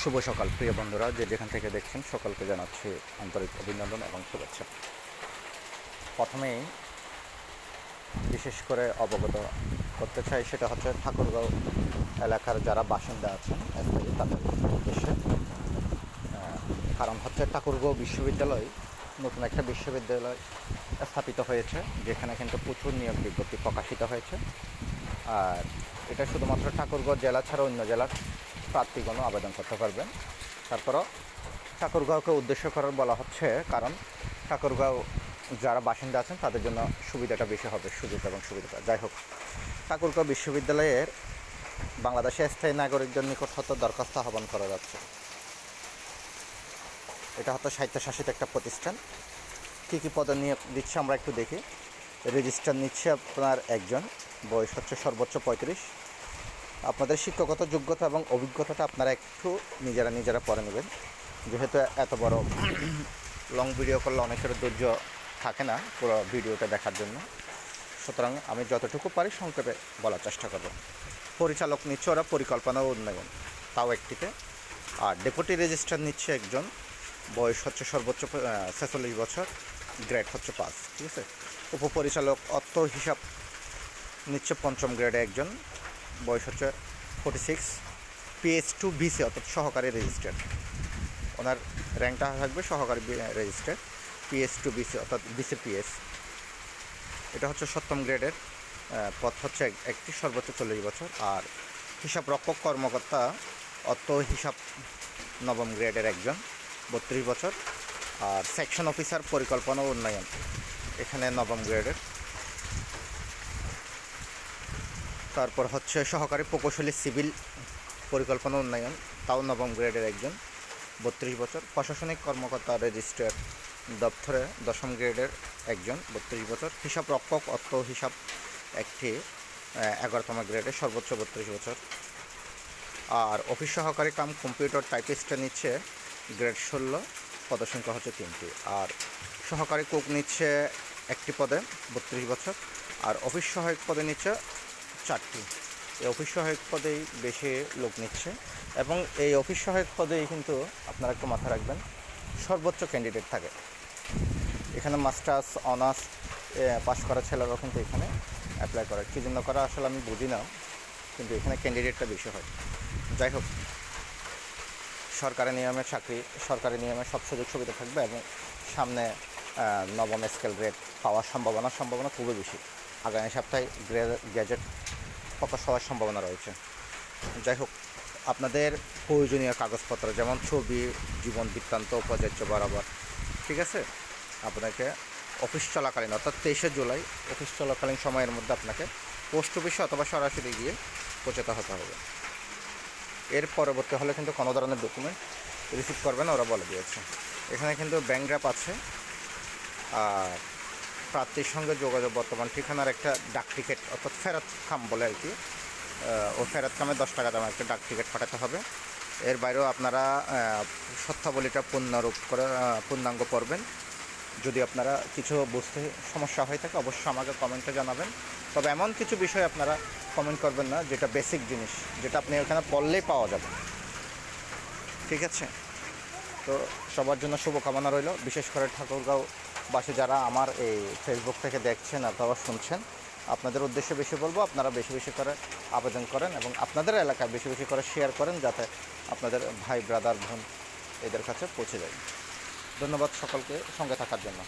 শুভ সকাল প্রিয় বন্ধুরা, যে যেখান থেকে দেখছেন সকলকে জানাচ্ছি আন্তরিক অভিনন্দন এবং শুভেচ্ছা। প্রথমেই বিশেষ করে অবগত করতে চাই, সেটা হচ্ছে ঠাকুরগাঁও এলাকার যারা বাসিন্দা আছেন স্থায়ী তাদের উদ্দেশ্যে। কারণ হচ্ছে ঠাকুরগাঁও বিশ্ববিদ্যালয় নতুন একটা বিশ্ববিদ্যালয় স্থাপিত হয়েছে, যেখানে কিন্তু প্রচুর নিয়োগ বিজ্ঞপ্তি প্রকাশিত হয়েছে। আর এটা শুধুমাত্র ঠাকুরগাঁও জেলা ছাড়া অন্য জেলার প্রার্থীগণও আবেদন করতে পারবেন। তারপরও ঠাকুরগাঁওকে উদ্দেশ্য করে বলা হচ্ছে, কারণ ঠাকুরগাঁও যারা বাসিন্দা আছেন তাদের জন্য সুবিধাটা বেশি হবে, সুযোগ এবং সুবিধাটা। যাই হোক, ঠাকুরগাঁও বিশ্ববিদ্যালয়ের বাংলাদেশের স্থায়ী নাগরিকদের নিকট হতে দরখাস্ত আহ্বান করা যাচ্ছে। এটা হয়তো স্বায়ত্তশাসিত একটা প্রতিষ্ঠান। কী কী পদে নিয়োগ দিচ্ছে আমরা একটু দেখি। রেজিস্ট্রার নিচ্ছে আপনার একজন, বয়স হচ্ছে সর্বোচ্চ 35। আপনাদের শিক্ষাগত যোগ্যতা এবং অভিজ্ঞতাটা আপনারা একটু নিজেরা পড়ে নেবেন, যেহেতু এত বড় লং ভিডিও করলে অনেকের ধৈর্য থাকে না পুরো ভিডিওটা দেখার জন্য। সুতরাং আমি যতটুকু পারি সংক্ষেপে বলার চেষ্টা করব। পরিচালক নিচ্ছে ওরা পরিকল্পনা ও উন্নয়ন, তাও একটিতে। আর ডেপুটি রেজিস্ট্রার নিচ্ছে একজন, বয়স হচ্ছে সর্বোচ্চ 46 বছর, গ্রেড হচ্ছে 5। ঠিক আছে। উপপরিচালক অর্থ হিসাব নিচ্ছে 5ম গ্রেডে একজন, বয়স হচ্ছে 46, PS2 BC অর্থাৎ সহকারী রেজিস্ট্রার। ওনার র্যাঙ্কটা থাকবে সহকারী রেজিস্ট্রার, PS2 BC অর্থাৎ BCPS। এটা হচ্ছে 7ম গ্রেডের পদ, হচ্ছে একটি, সর্বোচ্চ 40 বছর। আর হিসাব রক্ষক কর্মকর্তা অর্থ হিসাব 9ম গ্রেডের একজন, 32 বছর। আর সেকশন অফিসার পরিকল্পনা ও উন্নয়ন, এখানে 9ম গ্রেডের। তারপর হচ্ছে সহকারী প্রকৌশলী সিভিল পরিকল্পনা উন্নয়ন, তাও 9ম গ্রেডের একজন, 32 বছর। প্রশাসনিক কর্মকর্তা রেজিস্ট্রার দপ্তরে 10ম গ্রেডের একজন, 32 বছর। হিসাব রক্ষক অর্থ হিসাব একটি, 11তম গ্রেডের, সর্বোচ্চ 32 বছর। আর অফিস সহকারী কাম কম্পিউটার টাইপিস্টে নিচ্ছে গ্রেড 16, পদসংখ্যা হচ্ছে 3টি। আর সহকারী কুক নিচ্ছে একটি পদে, 32 বছর। আর অফিস সহায়ক পদে নিচ্ছে 4টি। এই অফিস সহায়ক পদেই বেশি লোক নিচ্ছে, এবং এই অফিস সহায়ক পদেই কিন্তু আপনারা একটু মাথায় রাখবেন সর্বোচ্চ ক্যান্ডিডেট থাকে। এখানে মাস্টার্স অনার্স পাশ করা ছেলেরাও কিন্তু এখানে অ্যাপ্লাই করে। কী জন্য করা আসলে আমি বুঝি না, কিন্তু এখানে ক্যান্ডিডেটটা বেশি হয়। যাই হোক, সরকারি নিয়মে চাকরি, সরকারি নিয়মে সব সুযোগ সুবিধা থাকবে, এবং সামনে 9ম স্কেল গ্রেড পাওয়ার সম্ভাবনা খুবই বেশি। আগামী সপ্তাহে গ্যাজেট প্রকাশ হওয়ার সম্ভাবনা রয়েছে। যাই হোক, আপনাদের প্রয়োজনীয় কাগজপত্র যেমন ছবি, জীবন বৃত্তান্ত প্রযোজ্য বরাবর। ঠিক আছে। আপনাকে অফিস চলাকালীন অর্থাৎ 23শে জুলাই অফিস চলাকালীন সময়ের মধ্যে আপনাকে পোস্ট অফিসে অথবা সরাসরি গিয়ে পৌঁছাতে হতে হবে। এর পরবর্তী হলে কিন্তু কোনো ধরনের ডকুমেন্ট রিসিভ করবে না, ওরা বলে দিয়েছে। এখানে কিন্তু ব্যাংক ড্রাফট আছে। আর প্রার্থীর সঙ্গে যোগাযোগ, বর্তমান ঠিকানার একটা ডাক টিকিট অর্থাৎ ফেরত খাম বলে আর কি, ও ফেরত খামে 10 টাকা দামে একটা ডাক টিকিট পাঠাতে হবে। এর বাইরেও আপনারা শর্তাবলীটা পূর্ণাঙ্গ পড়বেন। যদি আপনারা কিছু বুঝতে সমস্যা হয়ে থাকে অবশ্যই আমাকে কমেন্টে জানাবেন। তবে এমন কিছু বিষয় আপনারা কমেন্ট করবেন না যেটা বেসিক জিনিস, যেটা আপনি ওখানে পড়লেই পাওয়া যাবে। ঠিক আছে। তো সবার জন্য শুভকামনা রইল, বিশেষ করে ঠাকুরগাঁওবাসী যারা আমার এই ফেসবুক থেকে দেখছেন অথবা শুনছেন, আপনাদের উদ্দেশ্যে বেশি বলবো, আপনারা বেশি বেশি করে আবেদন করেন এবং আপনাদের এলাকায় বেশি বেশি করে শেয়ার করেন, যাতে আপনাদের ভাই ব্রাদার বোন এদের কাছে পৌঁছে যায়। ধন্যবাদ সকলকে সঙ্গে থাকার জন্য।